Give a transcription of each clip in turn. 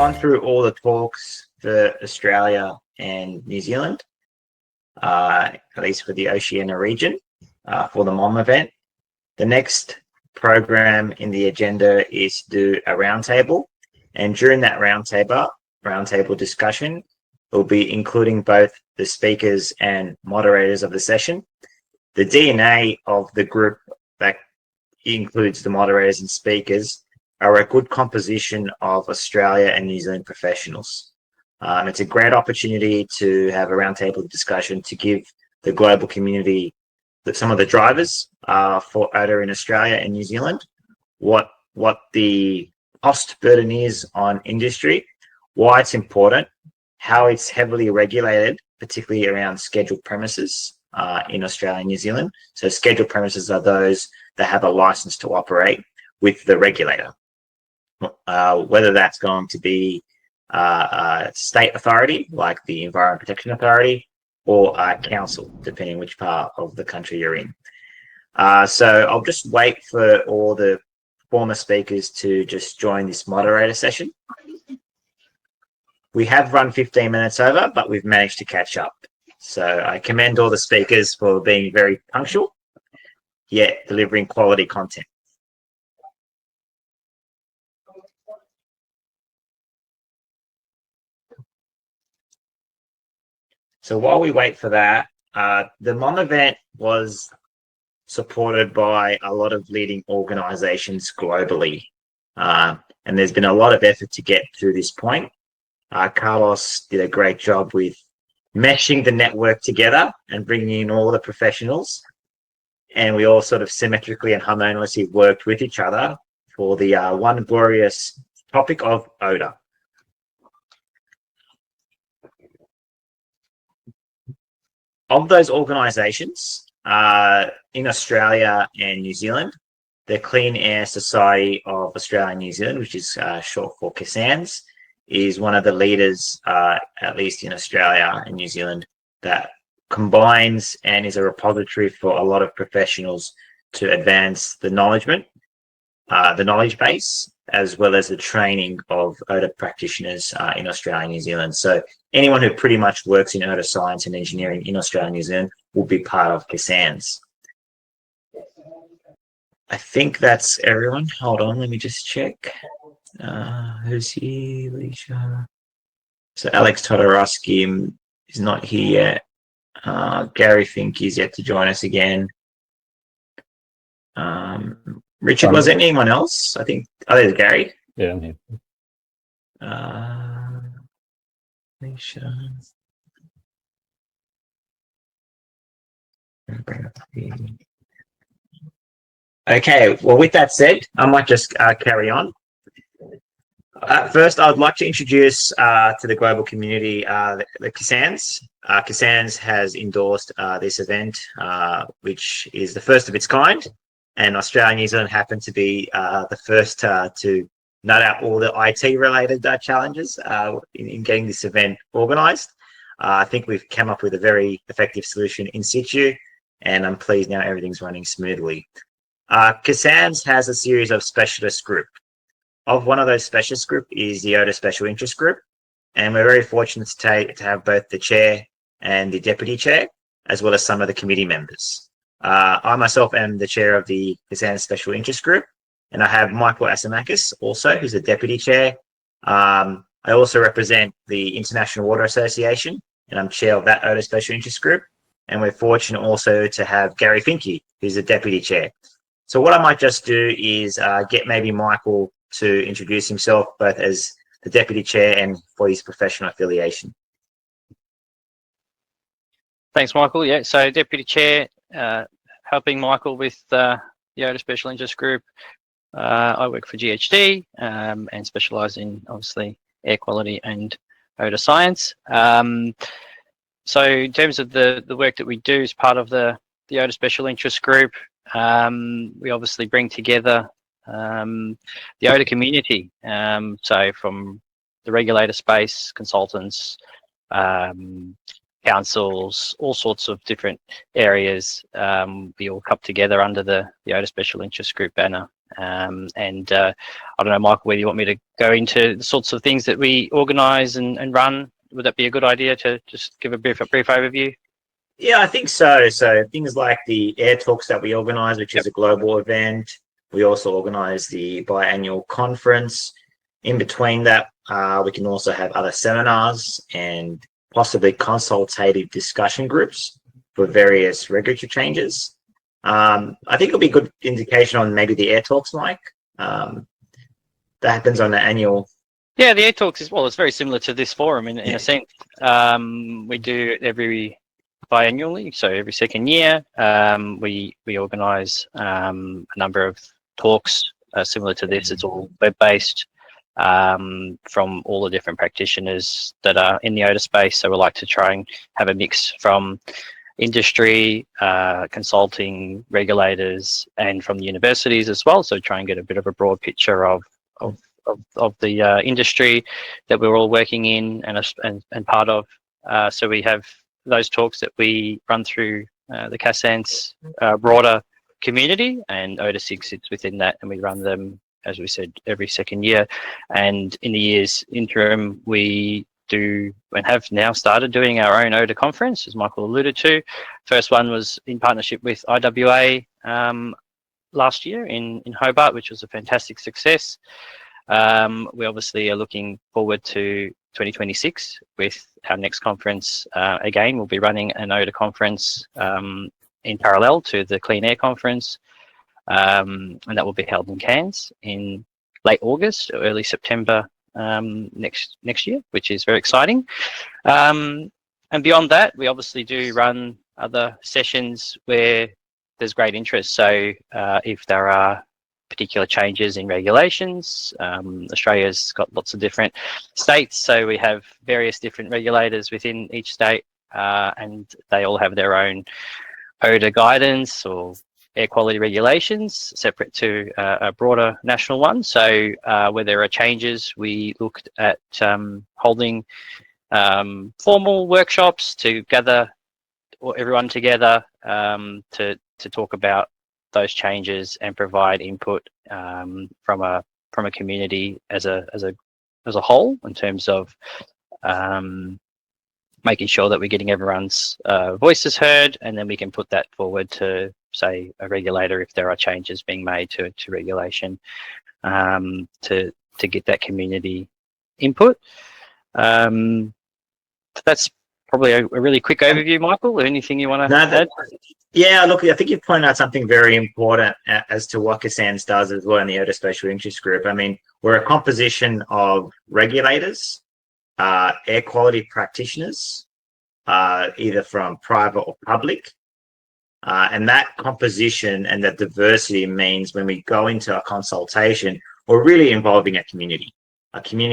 gone through all the talks for Australia and New Zealand, at least for the Oceania region, for the MOM event. The next program in the agenda is to do a roundtable, and during that roundtable discussion, we'll be including both the speakers and moderators of the session. The DNA of the group that includes the moderators and speakers are a good composition of Australia and New Zealand professionals. It's a great opportunity to have a roundtable discussion to give the global community some of the drivers for odor in Australia and New Zealand, what the cost burden is on industry, why it's important, how it's heavily regulated, particularly around scheduled premises in Australia and New Zealand. So scheduled premises are those that have a license to operate with the regulator, whether that's going to be a state authority like the Environment Protection Authority or a council, depending which part of the country you're in. So I'll just wait for all the former speakers to just join this moderator session. We have run 15 minutes over, but we've managed to catch up. So I commend all the speakers for being very punctual, yet delivering quality content. So while we wait for that, the MOM event was supported by a lot of leading organizations globally. And there's been a lot of effort to get through this point. Carlos did a great job with meshing the network together and bringing in all the professionals. And we all sort of symmetrically and harmoniously worked with each other for the one glorious topic of odor. Of those organizations in Australia and New Zealand, the Clean Air Society of Australia and New Zealand, which is short for CASANZ, is one of the leaders, at least in Australia and New Zealand, that combines and is a repository for a lot of professionals to advance the knowledge base, as well as the training of odor practitioners in Australia and New Zealand. So anyone who pretty much works in odor science and engineering in Australia and New Zealand will be part of CASANZ. I think that's everyone. Hold on, let me just check. Who's here? Alicia. So Alex Todorowski is not here yet. Gary Fink is yet to join us again. Richard, was there anyone else? I think, oh, there's Gary. Yeah, I'm here. Alicia. Okay, well, with that said, I might just carry on. First, I would like to introduce to the global community the CASANZ. CASANZ has endorsed this event, which is the first of its kind, and Australia and New Zealand happen to be the first to nut out all the IT-related challenges in getting this event organised. I think we've come up with a very effective solution in situ, and I'm pleased now everything's running smoothly. CASANZ has a series of specialist groups. Of one of those specialist group is the Odor Special Interest Group, and we're very fortunate to have both the chair and the deputy chair, as well as some of the committee members. I myself am the chair of the CASANZ Special Interest Group, and I have Michael Asimakis also, who's the deputy chair. I also represent the International Water Association, and I'm chair of that Odor Special Interest Group. And we're fortunate also to have Gary Finke, who's the deputy chair. So what I might just do is get maybe Michael to introduce himself both as the deputy chair and for his professional affiliation. Thanks, Michael. Yeah, so deputy chair, helping Michael with the Odor Special Interest Group. I work for GHD and specialise in obviously air quality and odor science. So in terms of the work that we do as part of the Odor Special Interest Group, we obviously bring together the odor community, so from the regulator space, consultants, councils, all sorts of different areas. We all come together under the Odor Special Interest Group banner And I don't know, Michael, whether you want me to go into the sorts of things that we organise and run. Would that be a good idea to just give a brief overview? Yeah, I think so. So things like the Air Talks that we organise, which is a global event. We also organise the biannual conference. In between that, we can also have other seminars and possibly consultative discussion groups for various regulatory changes. I think it'll be a good indication on maybe the Air Talks, Mike. That happens on the annual. Yeah, the Air Talks is, well, it's very similar to this forum in a sense. We do it every biannually, so every second year. We organise a number of talks similar to this. It's all web-based from all the different practitioners that are in the odor space. So we like to try and have a mix from industry, consulting, regulators, and from the universities as well. So try and get a bit of a broad picture of the industry that we're all working in and part of. So we have those talks that we run through the CASANZ broader community, and ODISIC sits within that, and we run them, as we said, every second year. And in the years interim, we do and have now started doing our own ODA conference, as Michael alluded to. First one was in partnership with IEEE last year in Hobart, which was a fantastic success. We obviously are looking forward to 2026 with our next conference. Again, we'll be running an ODA conference in parallel to the Clean Air Conference, and that will be held in Cairns in late August or early September next year, which is very exciting. And beyond that, we obviously do run other sessions where there's great interest. So if there are particular changes in regulations, Australia's got lots of different states, so we have various different regulators within each state, and they all have their own ODA guidance or air quality regulations separate to a broader national one. So where there are changes, we looked at holding formal workshops to gather everyone together to talk about those changes and provide input from a community as a whole, in terms of making sure that we're getting everyone's voices heard, and then we can put that forward to, say, a regulator if there are changes being made to regulation, to get that community input. That's probably a really quick overview, Michael. Anything you want to add? Yeah, look, I think you've pointed out something very important as to what CASANZ does as well in the ODA Special Interest Group. I mean, we're a composition of regulators, air quality practitioners, either from private or public. And that composition and that diversity means when we go into a consultation, we're really involving a community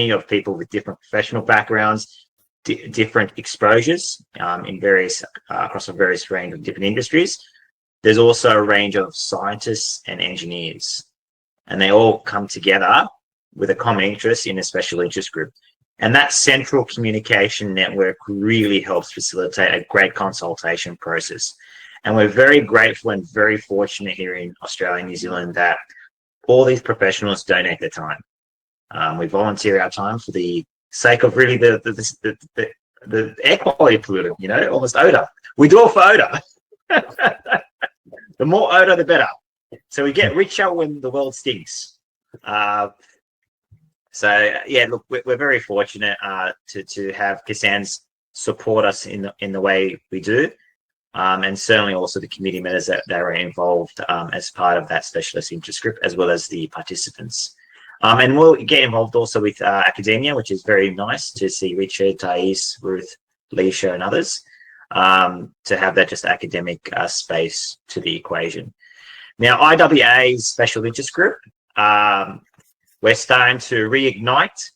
of people with different professional backgrounds, different exposures in various across a various range of different industries. There's also a range of scientists and engineers, and they all come together with a common interest in a special interest group. And that central communication network really helps facilitate a great consultation process. And we're very grateful and very fortunate here in Australia and New Zealand that all these professionals donate their time. We volunteer our time for the sake of really the air quality pollutant, you know, almost odor. We do it for odor. The more odor, the better. So we get richer when the world stinks. So yeah, look, we're very fortunate to have CASANZ support us in the way we do, and certainly also the community members that are involved as part of that specialist interest group, as well as the participants. And we'll get involved also with academia, which is very nice to see Richard, Thais, Ruth, Leisha, and others, to have that just academic space to the equation. Now, IEEE's special interest group, we're starting to reignite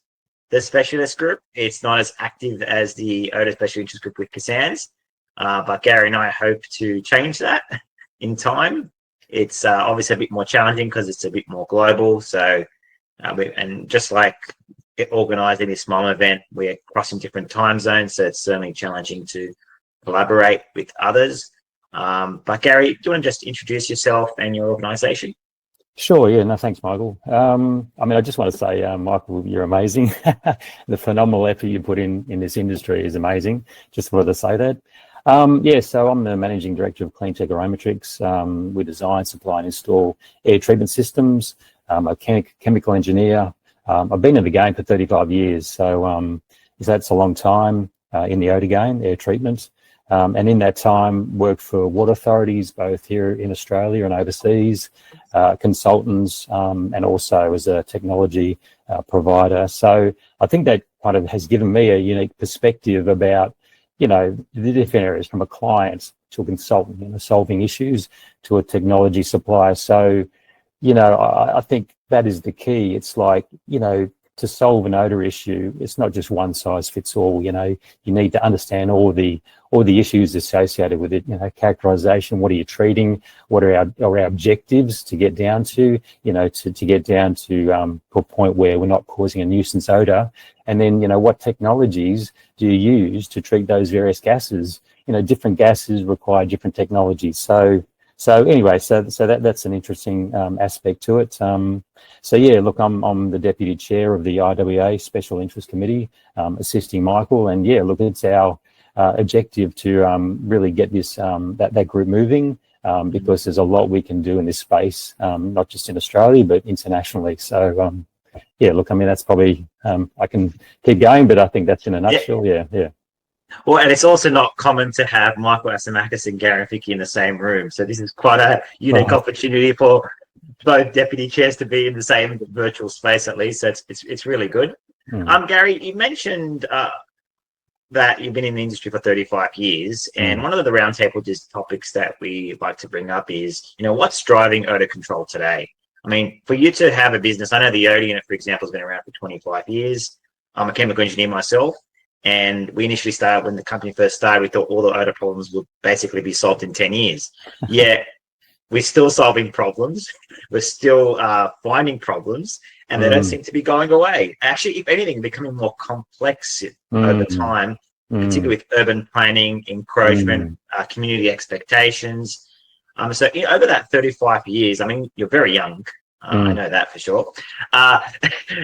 the specialist group. It's not as active as the ODA special interest group with CASANZ, but Gary and I hope to change that in time. It's obviously a bit more challenging because it's a bit more global. So, and just like organising this small event, we're crossing different time zones, so it's certainly challenging to collaborate with others. But Gary, do you want to just introduce yourself and your organisation? Sure, yeah, no, thanks, Michael. I mean, I just want to say, Michael, you're amazing. The phenomenal effort you put in this industry is amazing. Just wanted to say that. Yeah, so I'm the Managing Director of Cleantech Aromatrix. We design, supply and install air treatment systems. I'm a chemical engineer. I've been in the game for 35 years, so that's a long time in the odour game, air treatment. And in that time, worked for water authorities, both here in Australia and overseas, consultants, and also as a technology provider. So I think that kind of has given me a unique perspective about, you know, the different areas, from a client to a consultant, you know, solving issues, to a technology supplier. So, you know, I think that is the key. It's like, you know, to solve an odour issue, it's not just one size fits all. You know, you need to understand all the issues associated with it. You know, characterization, what are you treating, what are our objectives to get down to, you know, to get down to a point where we're not causing a nuisance odour. And then, you know, what technologies do you use to treat those various gases? You know, different gases require different technologies. So anyway, so that's an interesting aspect to it. So yeah, look, I'm the deputy chair of the IEEE Special Interest Committee, assisting Michael, and yeah, look, it's our objective to really get this that group moving, because there's a lot we can do in this space, not just in Australia but internationally. So yeah, look, I mean, that's probably I can keep going, but I think that's in a nutshell. Yeah. Well, and it's also not common to have Michael Asimakis and Gary Ficky in the same room. So this is quite a unique opportunity for both deputy chairs to be in the same virtual space, at least. So it's really good. Gary, you mentioned that you've been in the industry for 35 years, and one of the roundtable topics that we like to bring up is, you know, what's driving odour control today? I mean, for you to have a business, I know the Odour Unit, for example, has been around for 25 years. I'm a chemical engineer myself. And we initially started, when the company first started, we thought all the odour problems would basically be solved in 10 years. Yet we're still solving problems. We're still finding problems, and they don't seem to be going away. Actually, if anything, becoming more complex over time, particularly with urban planning, encroachment, community expectations. So over that 35 years, I mean, you're very young. I know that for sure.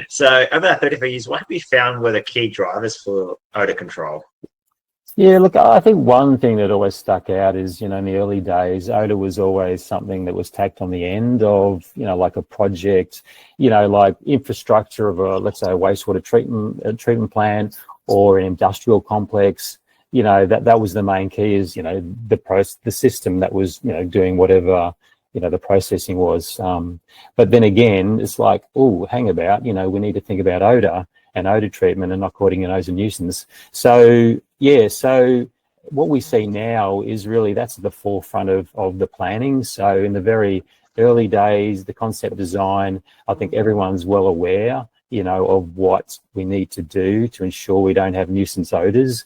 So over that 35 years, what have you found were the key drivers for odour control? Yeah, look, I think one thing that always stuck out is, you know, in the early days, odour was always something that was tacked on the end of, you know, like a project, you know, like infrastructure of a, let's say, a wastewater treatment plant or an industrial complex. You know, that was the main key, is, you know, the system that was, you know, doing whatever, you know, the processing was. But then again, it's like, oh, hang about, you know, we need to think about odour and odour treatment and not causing an ozone nuisance. So yeah, so what we see now is really that's at the forefront of the planning. So in the very early days, the concept design, I think everyone's well aware, you know, of what we need to do to ensure we don't have nuisance odours,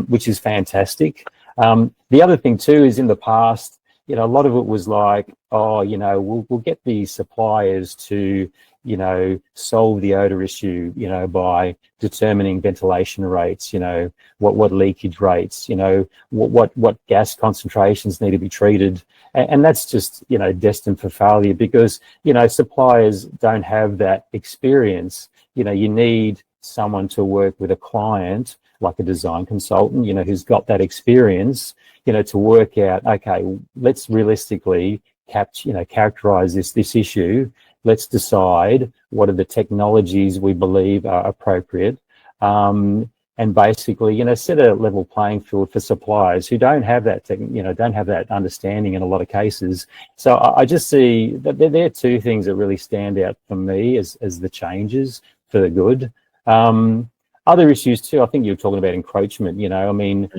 which is fantastic. The other thing too is, in the past, you know, a lot of it was like, oh, you know, we'll get the suppliers to, you know, solve the odour issue, you know, by determining ventilation rates, you know, what leakage rates, you know, what gas concentrations need to be treated. And that's just, you know, destined for failure, because, you know, suppliers don't have that experience. You know, you need someone to work with a client, like a design consultant, you know, who's got that experience, you know, to work out, okay, let's realistically characterize this issue. Let's decide what are the technologies we believe are appropriate, and basically, you know, set a level playing field for suppliers who don't have that, don't have that understanding in a lot of cases. So I just see that there are two things that really stand out for me as the changes for the good. Other issues too, I think you're talking about encroachment. You know, I mean,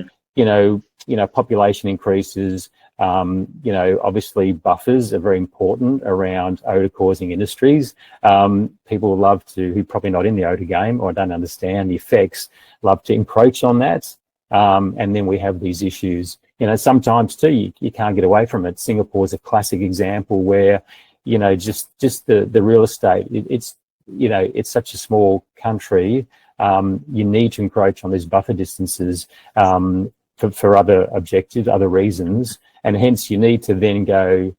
population increases. You know, obviously buffers are very important around odour causing industries. People love to, who probably not in the odour game or don't understand the effects, love to encroach on that. And then we have these issues. You know, sometimes too, you can't get away from it. Singapore's a classic example where, you know, just the real estate, it's, you know, it's such a small country. You need to encroach on these buffer distances for other objectives, other reasons. And hence you need to then go,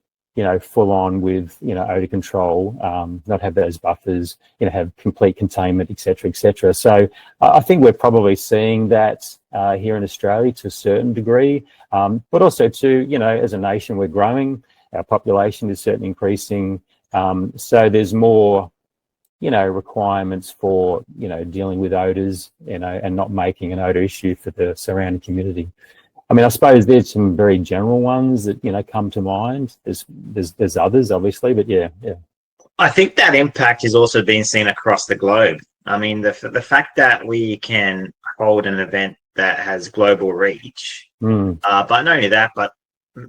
full on with, odor control, not have those buffers, have complete containment, et cetera. So I think we're probably seeing that here in Australia to a certain degree, but also too, as a nation, we're growing, our population is certainly increasing. So there's more, requirements for, dealing with odors, and not making an odor issue for the surrounding community. I mean, I suppose there's some very general ones that, come to mind. There's others, obviously, but yeah. I think that impact is also being seen across the globe. I mean, the fact that we can hold an event that has global reach, but not only that, but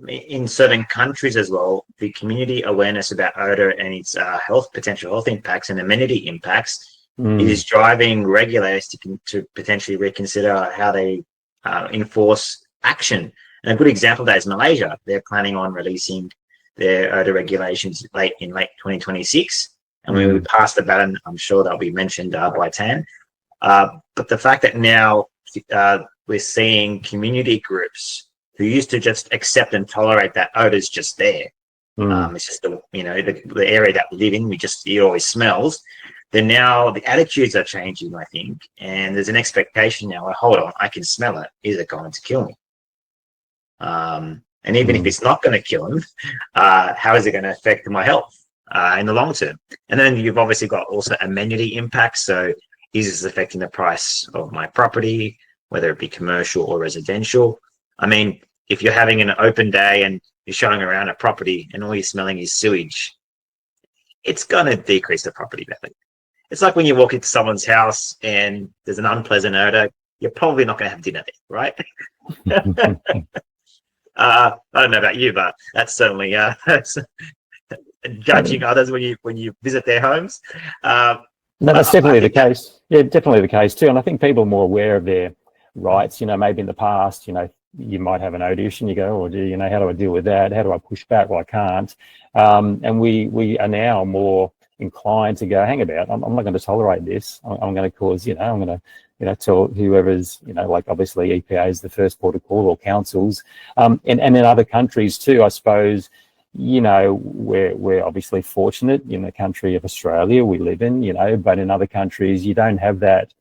in certain countries as well, the community awareness about odor and its potential health impacts and amenity impacts is driving regulators to potentially reconsider how they enforce action. And a good example of that is Malaysia. They're planning on releasing their odor regulations in late 2026. And when we pass the baton, I'm sure that'll be mentioned by Tan. But the fact that now we're seeing community groups who used to just accept and tolerate that odor's just there. It's just the area that we live in. It always smells. Then now the attitudes are changing, I think, and there's an expectation now. Well, hold on, I can smell it. Is it going to kill me? And even if it's not going to kill him, how is it going to affect my health in the long term? And then you've obviously got also amenity impacts. So is this affecting the price of my property, whether it be commercial or residential? I mean, if you're having an open day and you're showing around a property and all you're smelling is sewage, it's going to decrease the property value. It's like when you walk into someone's house and there's an unpleasant odor, you're probably not going to have dinner there, right? I don't know about you, but that's certainly judging others when you visit their homes. No, that's definitely the case. Yeah, definitely the case too. And I think people are more aware of their rights. Maybe in the past, you might have an odor issue and you go, oh, gee, how do I deal with that? How do I push back? Well, I can't. And we are now more inclined to go, hang about, I'm not going to tolerate this. I'm going to cause, I'm going to, tell whoever's, like obviously EPA is the first port of call, or councils. And in other countries too, I suppose, we're obviously fortunate in the country of Australia we live in, but in other countries you don't have that,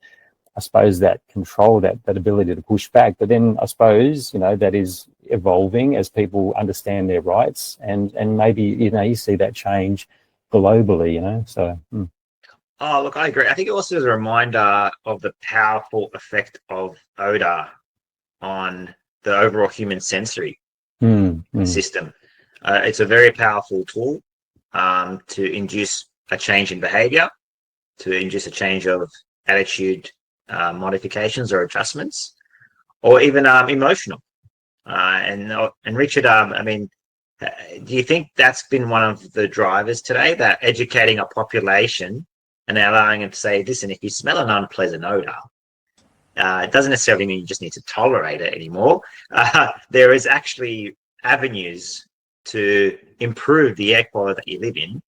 I suppose, that control, that ability to push back. But then I suppose, that is evolving as people understand their rights, and maybe, you see that change globally, so. Oh, look, I agree. I think it also is a reminder of the powerful effect of odor on the overall human sensory system. It's a very powerful tool to induce a change in behavior, to induce a change of attitude modifications or adjustments, or even emotional. And Richard, I mean, do you think that's been one of the drivers today, that educating a population and allowing them to say, listen, if you smell an unpleasant odor, it doesn't necessarily mean you just need to tolerate it anymore. There is actually avenues to improve the air quality that you live in.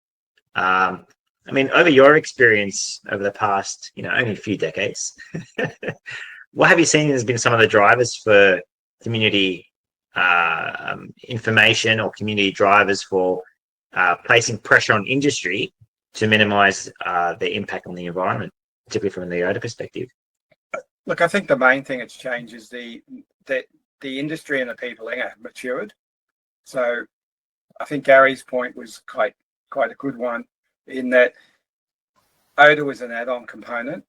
I mean, over your experience over the past, only a few decades, what have you seen has been some of the drivers for community information, or community drivers for placing pressure on industry to minimize the impact on the environment, particularly from the odor perspective? Look, I think the main thing that's changed is the industry and the people have matured. So I think Gary's point was quite a good one, in that odor was an add-on component,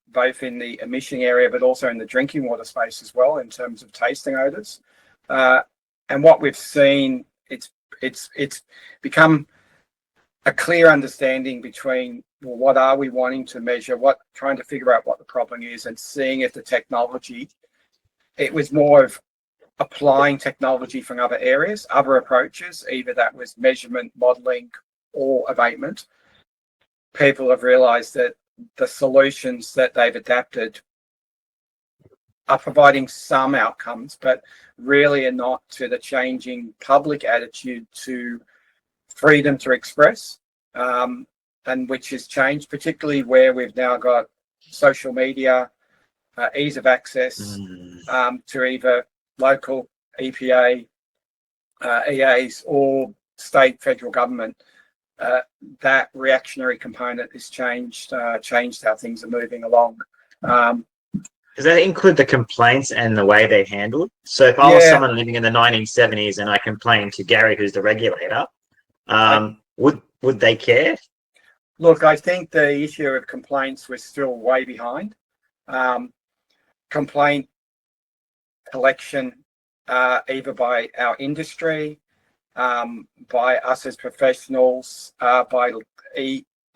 both in the emission area, but also in the drinking water space as well, in terms of tasting odors. And what we've seen, it's become a clear understanding between, well, what are we wanting to measure, trying to figure out what the problem is, and seeing if the technology, it was more of applying technology from other areas, other approaches, either that was measurement, modeling, or abatement. People have realized that the solutions that they've adapted are providing some outcomes, but really are not to the changing public attitude to freedom to express, and which has changed, particularly where we've now got social media, ease of access to either local EPA, EAs, or state, federal government, that reactionary component has changed how things are moving along. Does that include the complaints and the way they're handled? So if I was someone living in the 1970s and I complained to Gary, who's the regulator, would they care? Look, I think the issue of complaints was still way behind. Complaint collection, either by our industry, by us as professionals, by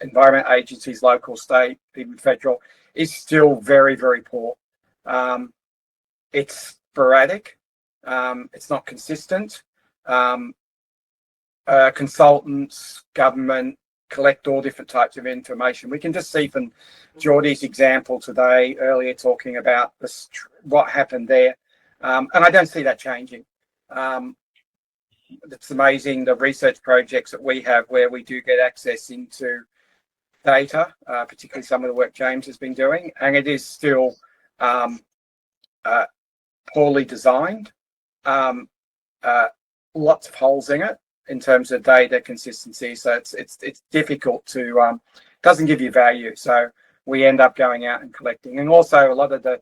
environment agencies, local, state, even federal, is still very, very poor. It's sporadic. It's not consistent. Consultants, government collect all different types of information. We can just see from Geordie's example today, earlier talking about this, what happened there. And I don't see that changing. It's amazing the research projects that we have where we do get access into data, particularly some of the work James has been doing, and it is still poorly designed, lots of holes in it in terms of data consistency. So it's difficult to, doesn't give you value. So we end up going out and collecting. And also a lot of the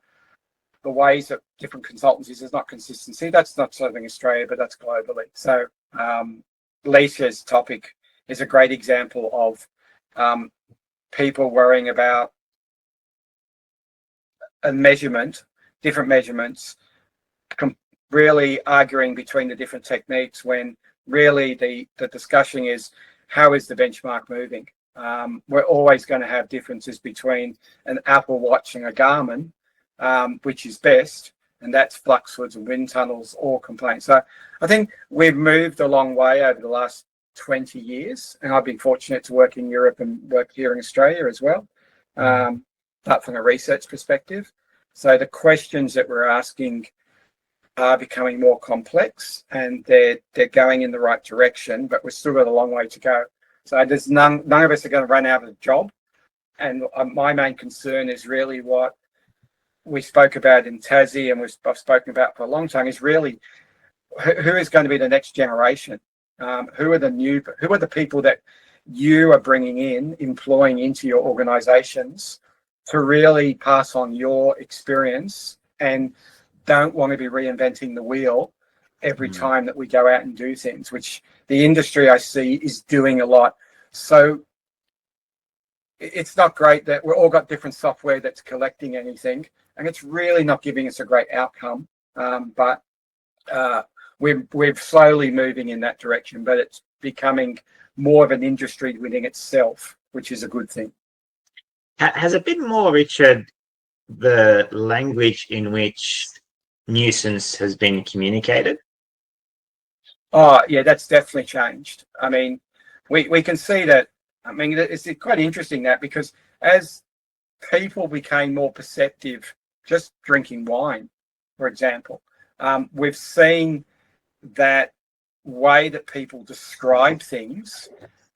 ways that different consultancies, there's not consistency. That's not serving Australia, but that's globally. So Leisha's topic is a great example of people worrying about a measurement, different measurements, really arguing between the different techniques when really the discussion is, how is the benchmark moving? We're always going to have differences between an Apple Watch and a Garmin, which is best, and that's flux hoods and wind tunnels or complaints. So I think we've moved a long way over the last 20 years, and I've been fortunate to work in Europe and work here in Australia as well, but from a research perspective. So the questions that we're asking are becoming more complex, and they're going in the right direction, but we've still got a long way to go. So there's none of us are going to run out of a job. And my main concern is really what we spoke about in Tassie, and I've spoken about for a long time, is really who is going to be the next generation? Who are the people that you are bringing in, employing into your organizations to really pass on your experience and don't want to be reinventing the wheel every time that we go out and do things, which the industry I see is doing a lot. So it's not great that we've all got different software that's collecting anything, and it's really not giving us a great outcome. But we're slowly moving in that direction, but it's becoming more of an industry within itself, which is a good thing. Has it been more, Richard, the language in which nuisance has been communicated? Oh, yeah, that's definitely changed. I mean, we can see that. I mean, it's quite interesting that, because as people became more perceptive, just drinking wine, for example, we've seen that way that people describe things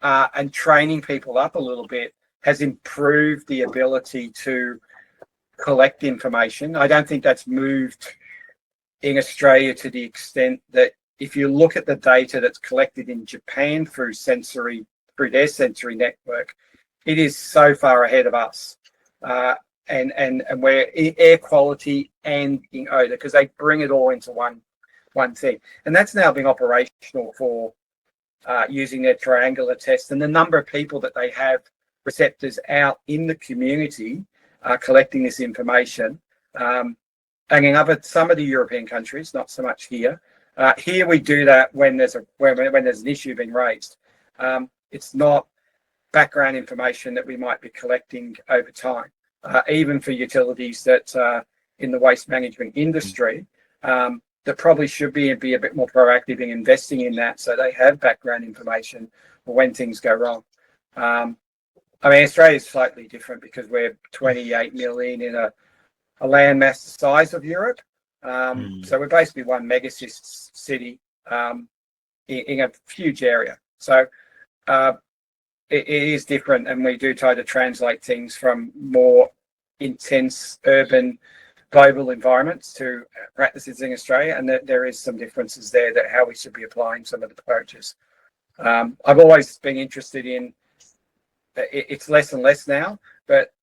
and training people up a little bit has improved the ability to collect information. I don't think that's moved in Australia to the extent that if you look at the data that's collected in Japan through their sensory network, it is so far ahead of us. And we're in air quality and in odor, because they bring it all into one thing. And that's now been operational for using their triangular test, and the number of people that they have receptors out in the community collecting this information. And in some of the European countries, not so much here. Here we do that when there's an issue being raised. It's not background information that we might be collecting over time. Even for utilities that in the waste management industry, that probably should be a bit more proactive in investing in that, so they have background information for when things go wrong. I mean, Australia is slightly different because we're 28 million in a landmass the size of Europe. So we're basically one megacity city in a huge area. So it is different, and we do try to translate things from more intense urban global environments to practices in Australia, and there is some differences there that how we should be applying some of the approaches. I've always been interested in, it's less and less now, but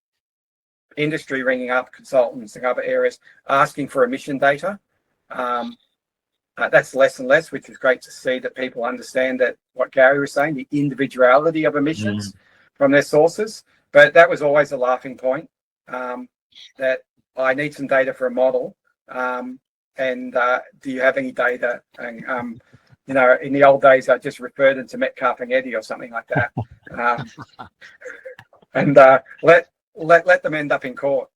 industry ringing up consultants and other areas asking for emission data. That's less and less, which is great to see that people understand that what Gary was saying, the individuality of emissions from their sources. But that was always a laughing point, that I need some data for a model. And do you have any data? And, you know, in the old days, I just referred them to akhonmedia or something like that. And let them end up in court.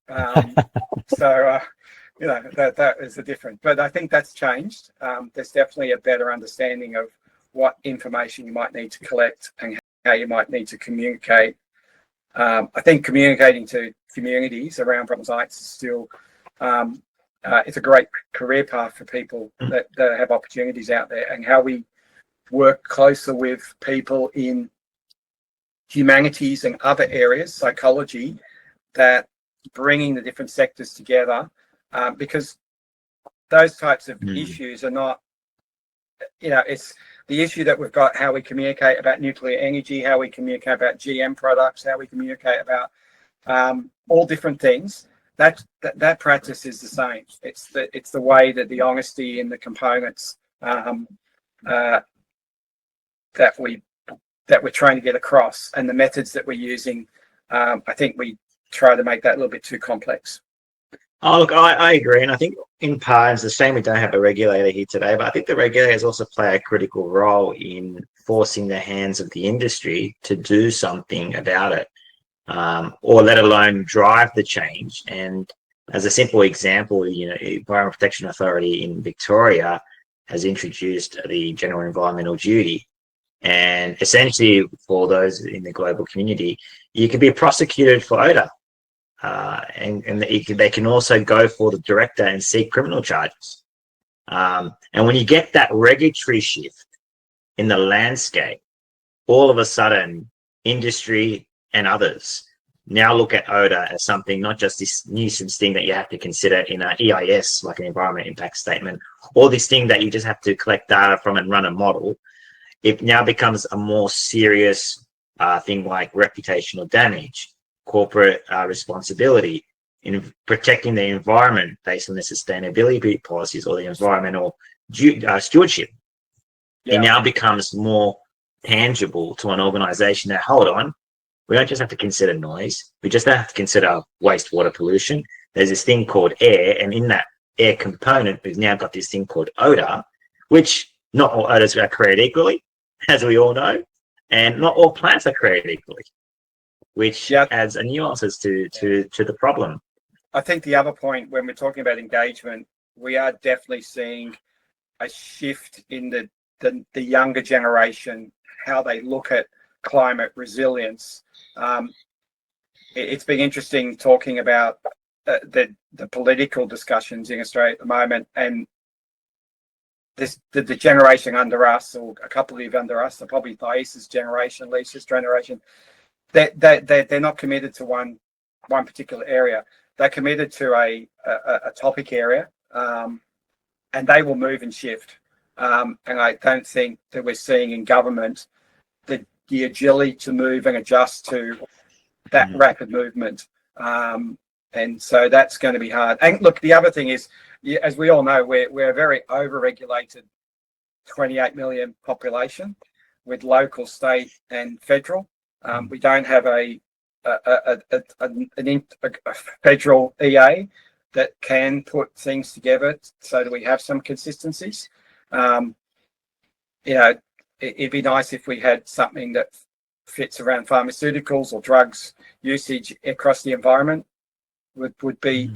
You know, that is the difference. But I think that's changed. There's definitely a better understanding of what information you might need to collect and how you might need to communicate. I think communicating to communities around problem sites is still, it's a great career path for people that have opportunities out there, and how we work closer with people in humanities and other areas, psychology, that bringing the different sectors together, because those types of issues are not, you know, it's the issue that we've got, how we communicate about nuclear energy, how we communicate about GM products, how we communicate about all different things. That practice is the same. It's the way that the honesty in the components that we're trying to get across, and the methods that we're using. I think we try to make that a little bit too complex. Oh, look, I agree. And I think in part, it's a shame we don't have a regulator here today, but I think the regulators also play a critical role in forcing the hands of the industry to do something about it, or let alone drive the change. And as a simple example, you know, Environment Protection Authority in Victoria has introduced the General Environmental Duty. And essentially, for those in the global community, you can be prosecuted for odour. And they can also go for the director and seek criminal charges. And when you get that regulatory shift in the landscape, all of a sudden, industry and others now look at odour as something, not just this nuisance thing that you have to consider in an EIS, like an environment impact statement, or this thing that you just have to collect data from and run a model. It now becomes a more serious thing, like reputational damage, corporate responsibility in protecting the environment based on the sustainability policies or the environmental stewardship. It now becomes more tangible to an organization that, hold on, we don't just have to consider noise, we just have to consider wastewater pollution. There's this thing called air, and in that air component, we've now got this thing called odor, which not all odors are created equally, as we all know, and not all plants are created equally, which adds a nuances to the problem. I think the other point, when we're talking about engagement, we are definitely seeing a shift in the younger generation, how they look at climate resilience. It's been interesting talking about the political discussions in Australia at the moment, and the generation under us, or a couple of under us, are probably Thais's generation, Lisa's generation. They're not committed to one particular area. They're committed to a topic area, and they will move and shift. And I don't think that we're seeing in government the agility to move and adjust to that rapid movement. And so that's going to be hard. And look, the other thing is, as we all know, we're a very over-regulated 28 million population with local, state, and federal. We don't have a federal EA that can put things together so that we have some consistencies. You know, it'd be nice if we had something that fits around pharmaceuticals or drugs usage across the environment. Would be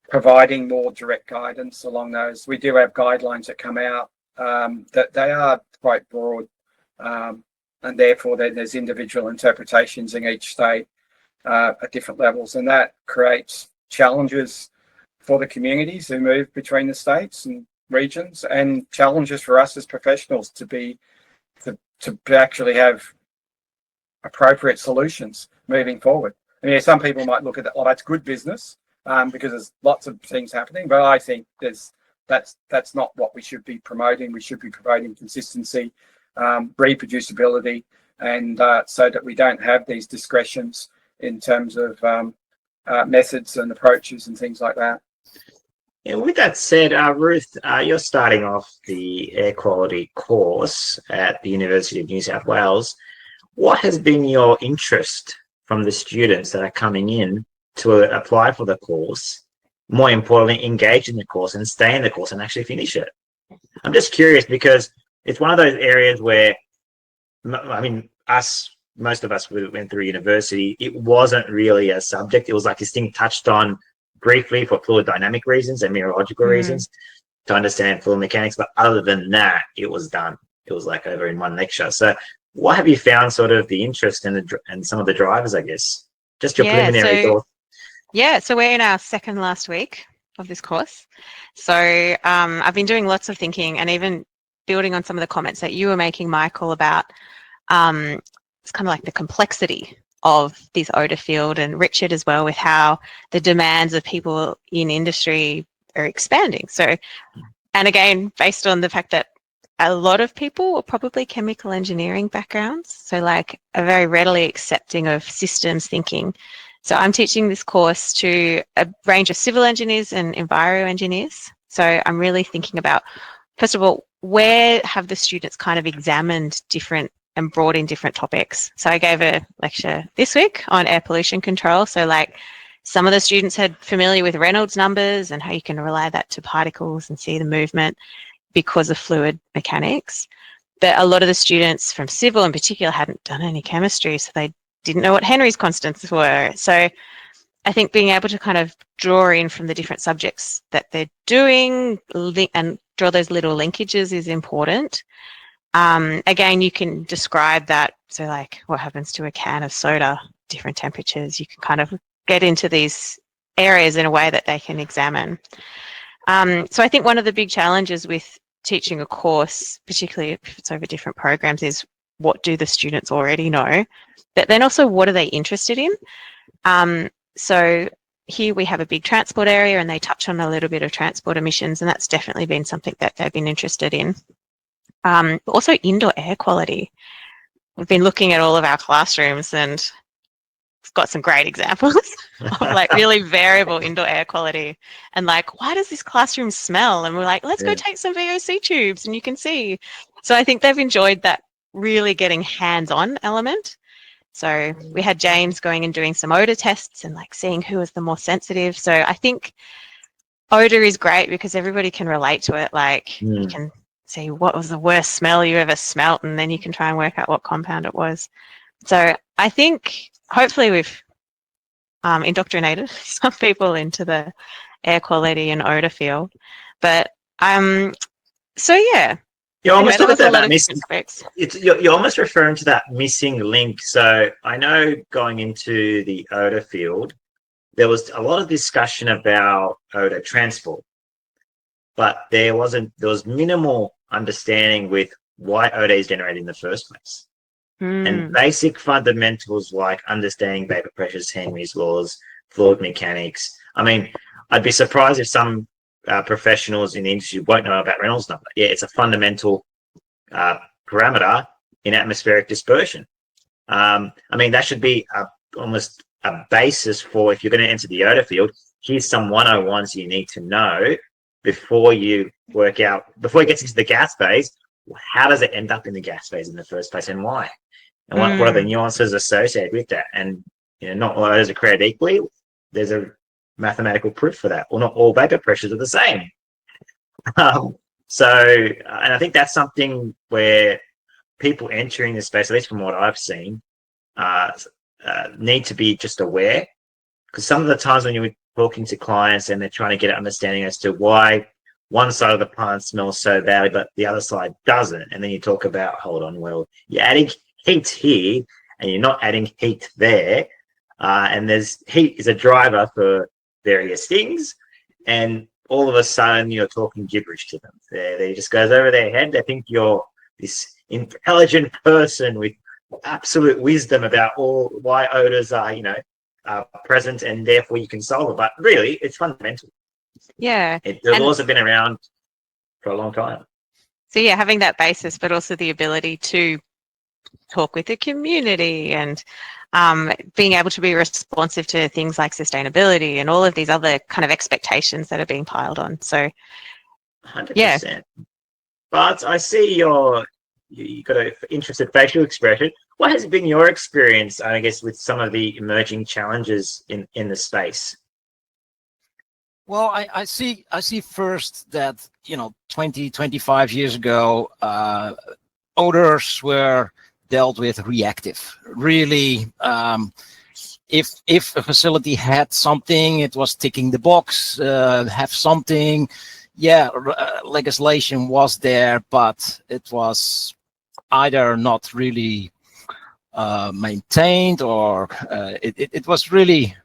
providing more direct guidance along those. We do have guidelines that come out that they are quite broad, and therefore there's individual interpretations in each state at different levels, and that creates challenges for the communities who move between the states and regions, and challenges for us as professionals to actually have appropriate solutions moving forward. I mean, some people might look at that, oh, that's good business because there's lots of things happening, but I think that's not what we should be promoting. We should be promoting consistency reproducibility, and so that we don't have these discretions in terms of methods and approaches and things like that. Yeah, with that said, Ruth, you're starting off the air quality course at the University of New South Wales. What has been your interest from the students that are coming in to apply for the course? More importantly, engage in the course and stay in the course and actually finish it. I'm just curious because it's one of those areas where, I mean, most of us who went through university, it wasn't really a subject. It was like this thing touched on briefly for fluid dynamic reasons and meteorological reasons to understand fluid mechanics. But other than that, it was done. It was like over in one lecture. So what have you found sort of the interest and some of the drivers, I guess? Just your preliminary thoughts. Yeah, so we're in our second last week of this course. So I've been doing lots of thinking and even building on some of the comments that you were making, Michael, about it's kind of like the complexity of this odour field, and Richard as well, with how the demands of people in industry are expanding. So, and again, based on the fact that a lot of people are probably chemical engineering backgrounds, so like are very readily accepting of systems thinking. So I'm teaching this course to a range of civil engineers and enviro engineers. So I'm really thinking about, first of all, where have the students kind of examined different and brought in different topics. So I gave a lecture this week on air pollution control. So like some of the students had familiar with Reynolds numbers and how you can relay that to particles and see the movement because of fluid mechanics. But a lot of the students from civil in particular hadn't done any chemistry, so they didn't know what Henry's constants were. So I think being able to kind of draw in from the different subjects that they're doing and draw those little linkages is important. Again, you can describe that. So like what happens to a can of soda, different temperatures, you can kind of get into these areas in a way that they can examine. So I think one of the big challenges with teaching a course, particularly if it's over different programs, is what do the students already know? But then also what are they interested in? So here we have a big transport area and they touch on a little bit of transport emissions, and that's definitely been something that they've been interested in. But also indoor air quality. We've been looking at all of our classrooms and it's got some great examples of like really variable indoor air quality, and like, why does this classroom smell? And we're like, let's go take some VOC tubes and you can see. So I think they've enjoyed that really getting hands-on element. So we had James going and doing some odor tests and like seeing who was the more sensitive. So I think odor is great because everybody can relate to it. Like you can see what was the worst smell you ever smelt, and then you can try and work out what compound it was. So I think hopefully we've indoctrinated some people into the air quality and odor field. But so yeah. You're almost anyway, talking about that missing. You're almost referring to that missing link. So I know going into the odor field, there was a lot of discussion about odor transport, but there was minimal understanding with why odor is generated in the first place. And basic fundamentals like understanding vapor pressures, Henry's laws, fluid mechanics. I mean, I'd be surprised if some professionals in the industry won't know about Reynolds number. Yeah, it's a fundamental parameter in atmospheric dispersion. I mean, that should be almost a basis for, if you're going to enter the odor field, here's some 101s you need to know before you work out, before it gets into the gas phase, how does it end up in the gas phase in the first place and why? And what are the nuances associated with that? And not all odors are created equally. There's a mathematical proof for that. Well, not all vapor pressures are the same. And I think that's something where people entering the space, at least from what I've seen, need to be just aware. Because some of the times when you're talking to clients and they're trying to get an understanding as to why one side of the plant smells so badly, but the other side doesn't. And then you talk about, hold on, well, you're adding heat here and you're not adding heat there. And there's heat is a driver for various things. And all of a sudden you're talking gibberish to them. They just goes over their head. They think you're this intelligent person with absolute wisdom about why odors are, present, and therefore you can solve it. But really, it's fundamental. Yeah. The laws have been around for a long time. So yeah, having that basis, but also the ability to talk with the community and being able to be responsive to things like sustainability and all of these other kind of expectations that are being piled on. So 100%. yeah. But I see you got an interested facial expression. What has been your experience, I guess, with some of the emerging challenges in the space? Well, I see first that, 20, 25 years ago, odors were dealt with reactive. Really, if a facility had something, it was ticking the box, have something. Yeah, legislation was there, but it was either not really maintained, or it was really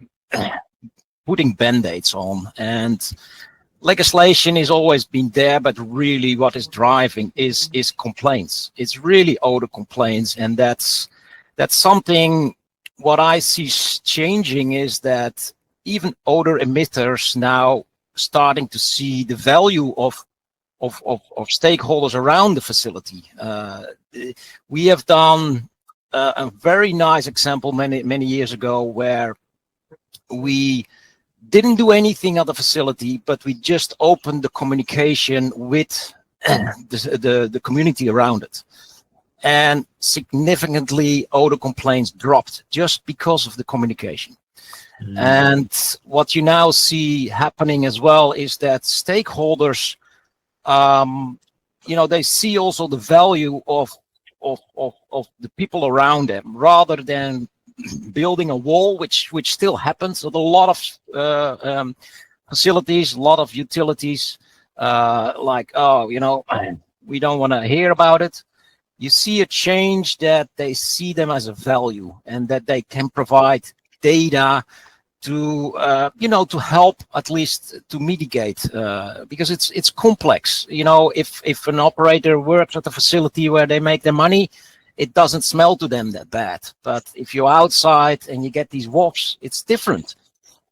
putting band-aids on. And legislation has always been there, but really what is driving is complaints. It's really odor complaints, and that's something. What I see changing is that even odor emitters now starting to see the value of stakeholders around the facility. We have done a very nice example many years ago where we didn't do anything at the facility, but we just opened the communication with the community around it. And significantly odor complaints dropped just because of the communication. And what you now see happening as well is that stakeholders, they see also the value of the people around them, rather than building a wall, which still happens. So a lot of facilities, a lot of utilities, we don't want to hear about it. You see a change that they see them as a value, and that they can provide data to to help, at least to mitigate, because it's complex. If an operator works at a facility where they make their money, it doesn't smell to them that bad. But if you're outside and you get these wafts, it's different.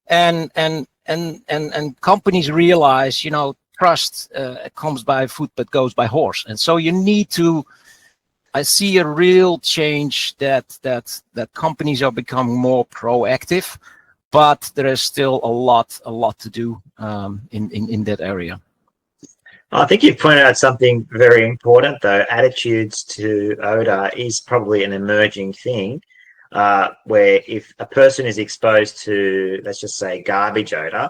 And companies realize, trust comes by foot but goes by horse. And so you need to. I see a real change that companies are becoming more proactive, but there is still a lot to do in that area. I think you've pointed out something very important, though. Attitudes to odor is probably an emerging thing, where if a person is exposed to, let's just say, garbage odor,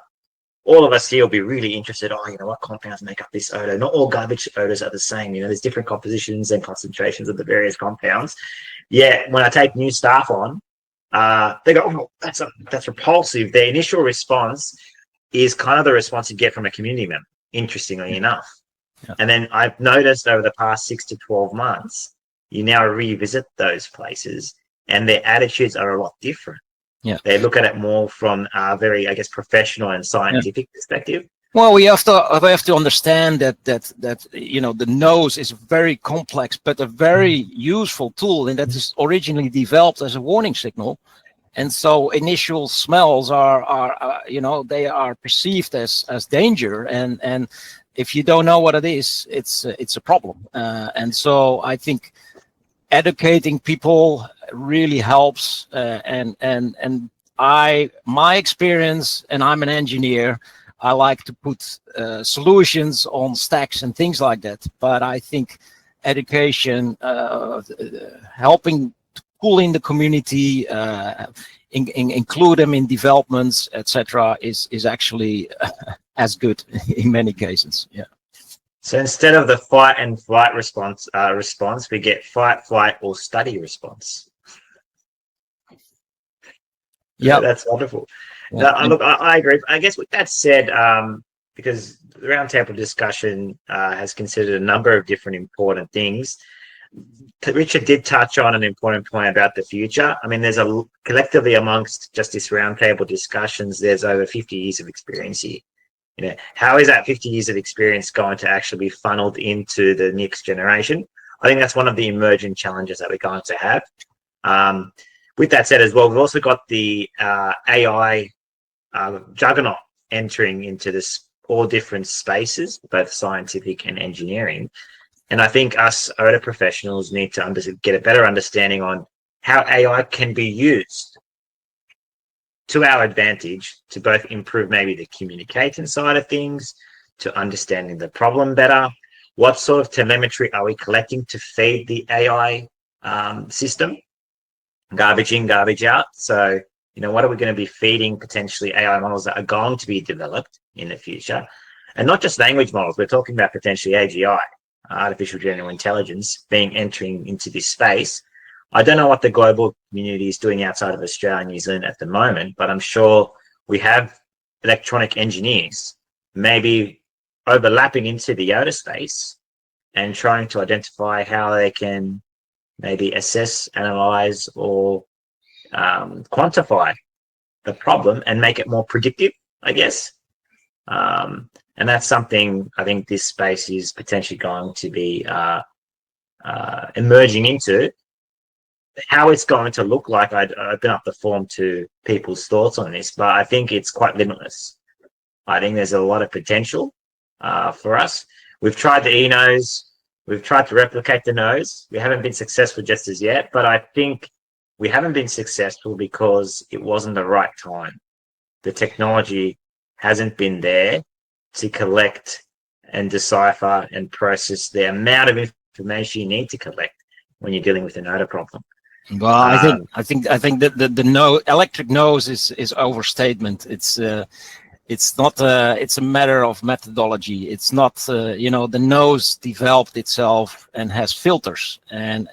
all of us here will be really interested. What compounds make up this odor? Not all garbage odors are the same. There's different compositions and concentrations of the various compounds. Yeah, when I take new staff on, they go, "Oh, that's repulsive." Their initial response is kind of the response you get from a community member, interestingly enough. Yeah. And then I've noticed over the past 6 to 12 months, you now revisit those places and their attitudes are a lot different. Yeah, they look at it more from a very, I guess, professional and scientific perspective. Well, we have to understand that the nose is very complex, but a very useful tool, and that is originally developed as a warning signal. And so initial smells are they are perceived as danger, and if you don't know what it is, it's a problem. And so I think educating people really helps. My experience, and I'm an engineer, I like to put solutions on stacks and things like that. But I think education, helping to pull in the community, include them in developments, etc., is actually as good in many cases. Yeah. So instead of the fight and flight response, we get fight, flight, or study response. Yeah, that's wonderful. Yeah. Look, I agree. I guess with that said, because the roundtable discussion has considered a number of different important things, Richard did touch on an important point about the future. I mean, there's collectively amongst just this roundtable discussions, there's over 50 years of experience here. How is that 50 years of experience going to actually be funneled into the next generation? I think that's one of the emerging challenges that we're going to have. With that said as well, we've also got the AI juggernaut entering into this all different spaces, both scientific and engineering. And I think us odor professionals need to get a better understanding on how AI can be used to our advantage to both improve maybe the communication side of things, to understanding the problem better. What sort of telemetry are we collecting to feed the AI system? Garbage in, garbage out. So, you know, what are we going to be feeding potentially AI models that are going to be developed in the future? And not just language models, we're talking about potentially AGI, artificial general intelligence, entering into this space. I don't know what the global community is doing outside of Australia and New Zealand at the moment, but I'm sure we have electronic engineers maybe overlapping into the odor space and trying to identify how they can maybe assess, analyze, or quantify the problem and make it more predictive, I guess. And that's something I think this space is potentially going to be emerging into. How it's going to look like, I'd open up the forum to people's thoughts on this, but I think it's quite limitless. I think there's a lot of potential for us. We've tried the e-nose. We've tried to replicate the nose. We haven't been successful just as yet, but I think we haven't been successful because it wasn't the right time. The technology hasn't been there to collect and decipher and process the amount of information you need to collect when you're dealing with an odor problem. Well, I think that the electric nose is overstatement. It's not it's a matter of methodology. It's not you know, the nose developed itself and has filters, and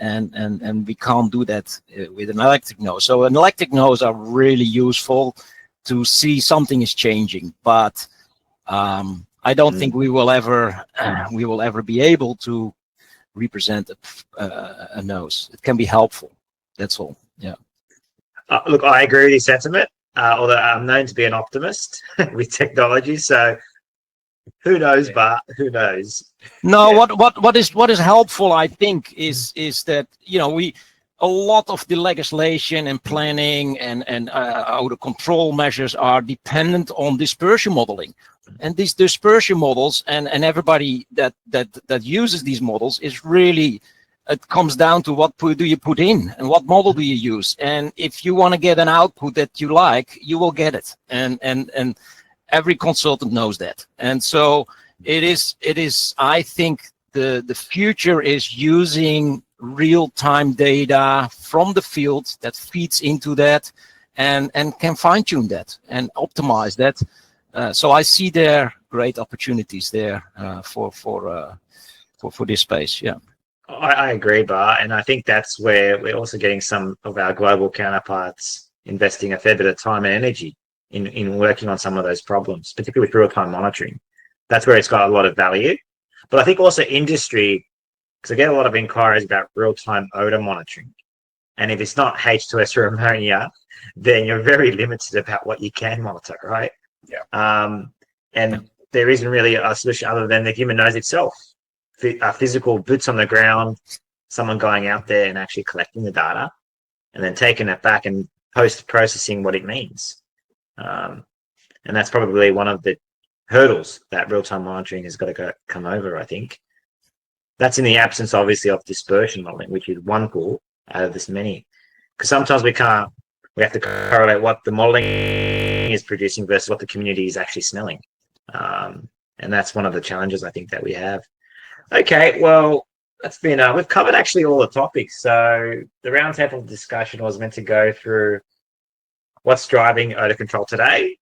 we can't do that with an electric nose. So an electric nose are really useful to see something is changing, but I don't think we will ever be able to represent a nose. It can be helpful. That's all. Yeah. Look, I agree with your sentiment, although I'm known to be an optimist with technology. So who knows, but who knows? No, yeah. What is helpful, I think, is that, you know, a lot of the legislation and planning and odor control measures are dependent on dispersion modeling. And these dispersion models and everybody that uses these models is really, it comes down to what do you put in and what model do you use. And if you want to get an output that you like, you will get it. And every consultant knows that. And so it is, I think the future is using real-time data from the field that feeds into that and can fine-tune that and optimize that. So I see there great opportunities there for this space. Yeah. I agree, Bar, and I think that's where we're also getting some of our global counterparts investing a fair bit of time and energy in working on some of those problems, particularly with real-time monitoring. That's where it's got a lot of value. But I think also industry, because I get a lot of inquiries about real-time odor monitoring. And if it's not H2S or ammonia, then you're very limited about what you can monitor, right? Yeah. And there isn't really a solution other than the human nose itself. Physical boots on the ground, someone going out there and actually collecting the data and then taking it back and post-processing what it means. And that's probably one of the hurdles that real-time monitoring has got to come over, I think. That's in the absence, obviously, of dispersion modeling, which is one tool out of this many. Because sometimes we have to correlate what the modeling is producing versus what the community is actually smelling. And that's one of the challenges, I think, that we have. Okay, well, that's been, we've covered actually all the topics. So the roundtable discussion was meant to go through what's driving odor control today,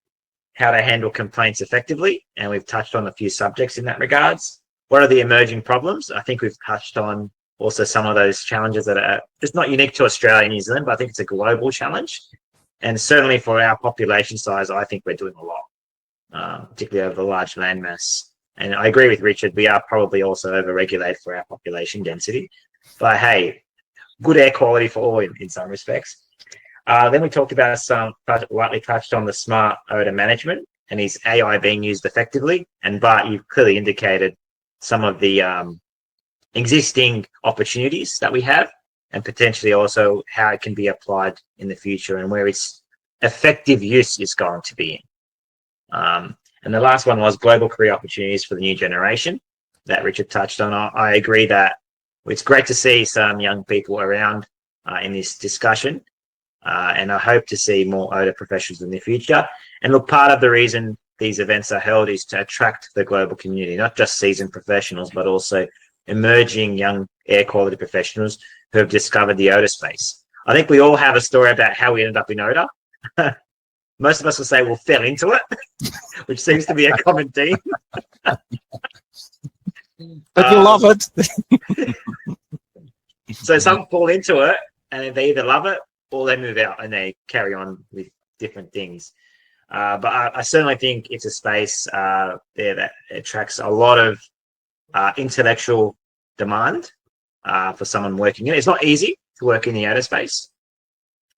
how to handle complaints effectively, and we've touched on a few subjects in that regards. What are the emerging problems? I think we've touched on also some of those challenges that are just not unique to Australia and New Zealand, but I think it's a global challenge. And certainly for our population size, I think we're doing a lot, particularly over the large landmass. And I agree with Richard, we are probably also overregulated for our population density. But hey, good air quality for all in some respects. Then we talked about lightly touched on the smart odor management and is AI being used effectively? And Bart, you've clearly indicated some of the existing opportunities that we have and potentially also how it can be applied in the future and where its effective use is going to be in. And the last one was global career opportunities for the new generation. that Richard touched on. I agree that it's great to see some young people around in this discussion, and I hope to see more odor professionals in the future. And look, part of the reason these events are held is to attract the global community, not just seasoned professionals, but also emerging young air quality professionals who have discovered the odor space. I think we all have a story about how we ended up in odor. Most of us will say we fell into it, which seems to be a common theme. But you love it. So some fall into it and they either love it or they move out and they carry on with different things. But I certainly think it's a space there that attracts a lot of intellectual demand for someone working in it. It's not easy to work in the outer space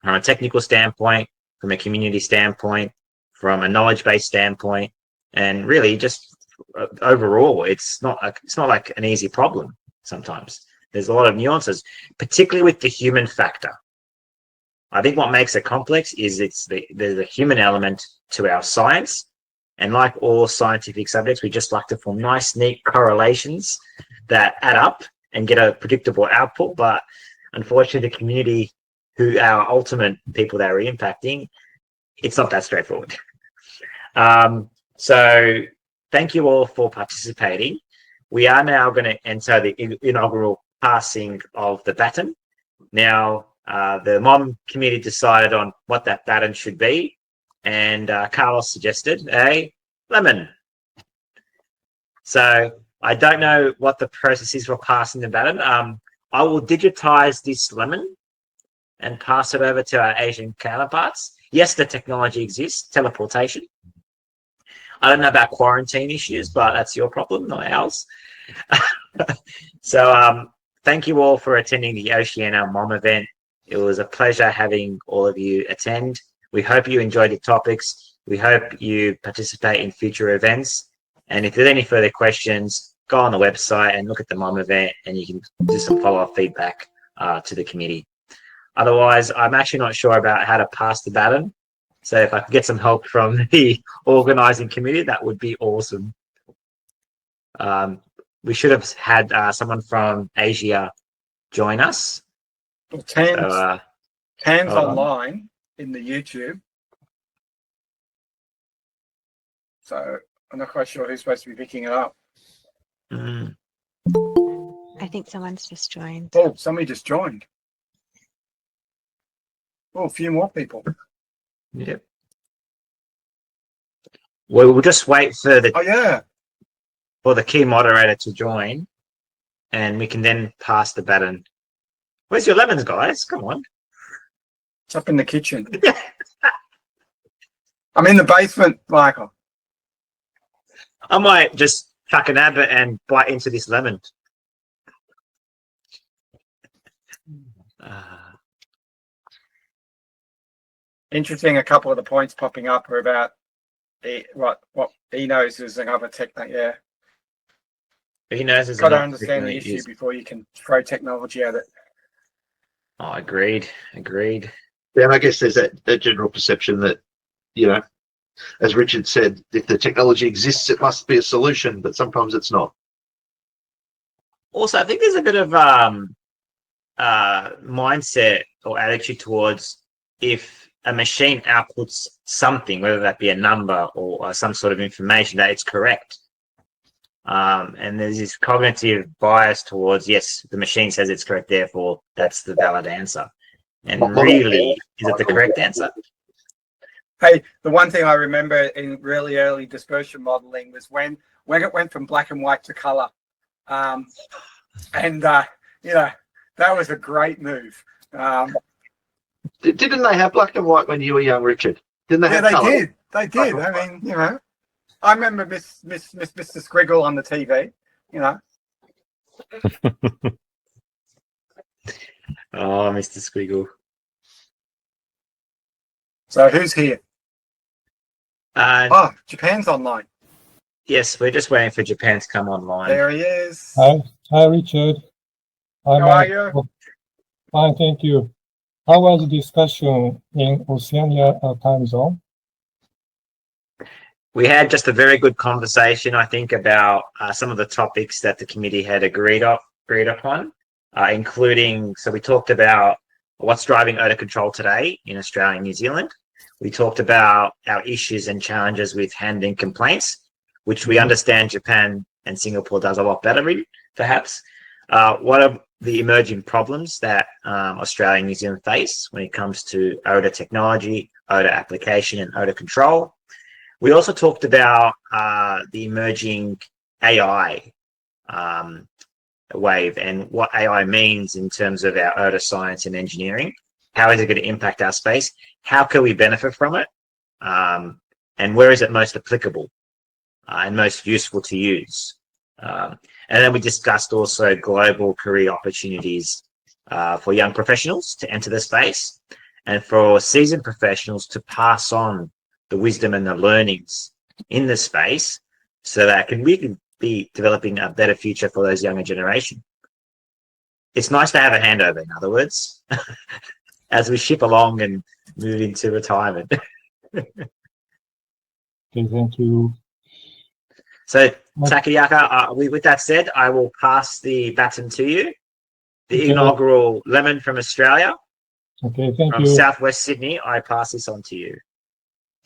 from a technical standpoint, from a community standpoint, from a knowledge-based standpoint, and really just overall, it's not like an easy problem sometimes. There's a lot of nuances, particularly with the human factor. I think what makes it complex is there's a human element to our science. And like all scientific subjects, we just like to form nice, neat correlations that add up and get a predictable output. But unfortunately, the community, who our ultimate people that are impacting, it's not that straightforward. So thank you all for participating. We are now going to enter the inaugural passing of the baton. Now, the MOM committee decided on what that baton should be, and Carlos suggested a lemon. So I don't know what the process is for passing the baton. I will digitize this lemon and pass it over to our Asian counterparts. Yes, the technology exists, teleportation. I don't know about quarantine issues, but that's your problem, not ours. So thank you all for attending the Oceania MOM event. It was a pleasure having all of you attend. We hope you enjoyed the topics. We hope you participate in future events. And if there's any further questions, go on the website and look at the MOM event, and you can do some follow-up feedback to the committee. Otherwise, I'm actually not sure about how to pass the baton. So if I could get some help from the organising committee, that would be awesome. We should have had someone from Asia join us. Well, Tan's online in the YouTube. So I'm not quite sure who's supposed to be picking it up. I think someone's just joined. Oh, somebody just joined. Oh, a few more people. Yep. Well, we'll just wait for the for the key moderator to join, and we can then pass the baton. Where's your lemons, guys? Come on. It's up in the kitchen. I'm in the basement, Michael. I might just chuck an advert and bite into this lemon. Interesting. A couple of the points popping up are about what he knows is another technique. Yeah, he knows is got to understand the issue before you can throw technology at it. Oh, agreed. Yeah, and I guess there's that general perception that, you know, as Richard said, if the technology exists, it must be a solution, but sometimes it's not. Also, I think there's a bit of mindset or attitude towards if a machine outputs something, whether that be a number or some sort of information, that it's correct. And there's this cognitive bias towards, yes, the machine says it's correct, therefore that's the valid answer. And really, is it the correct answer? Hey, the one thing I remember in really early dispersion modeling was when it went from black and white to color. You know, that was a great move. Didn't they have black and white when you were young, Richard? Didn't they have colour? They did. I mean, you know, I remember Mr. Scriggle on the TV, you know. Oh, Mr. Squiggle. So who's here? Japan's online. Yes, we're just waiting for Japan to come online. There he is. Hi, Richard. Hi, How are you? Fine, thank you. How was the discussion in Oceania time zone? We had just a very good conversation, I think, about some of the topics that the committee had agreed upon, including, so we talked about what's driving odour control today in Australia and New Zealand. We talked about our issues and challenges with handling complaints, which we understand Japan and Singapore does a lot better in, perhaps. What are the emerging problems that Australia and New Zealand face when it comes to odour technology, odour application, and odour control? We also talked about the emerging AI wave and what AI means in terms of our odour science and engineering. How is it going to impact our space? How can we benefit from it? And where is it most applicable and most useful to use? And then we discussed also global career opportunities for young professionals to enter the space and for seasoned professionals to pass on the wisdom and the learnings in the space so that we can be developing a better future for those younger generation. It's nice to have a handover, in other words, as we ship along and move into retirement. Okay, thank you. So, Takayaka, with that said, I will pass the baton to you. The inaugural Lemon from Australia. Okay, thank from you. Southwest Sydney, I pass this on to you.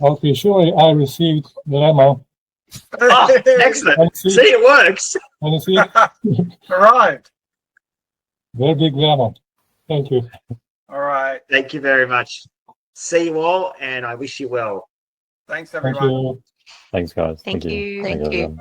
Okay, sure, I received the lemon. Oh, excellent. See, it works. And you see, All right. very big lemon. Thank you. All right. Thank you very much. See you all, and I wish you well. Thanks, Thank everyone. you. Thanks, guys. Thank you. Thank you, everyone.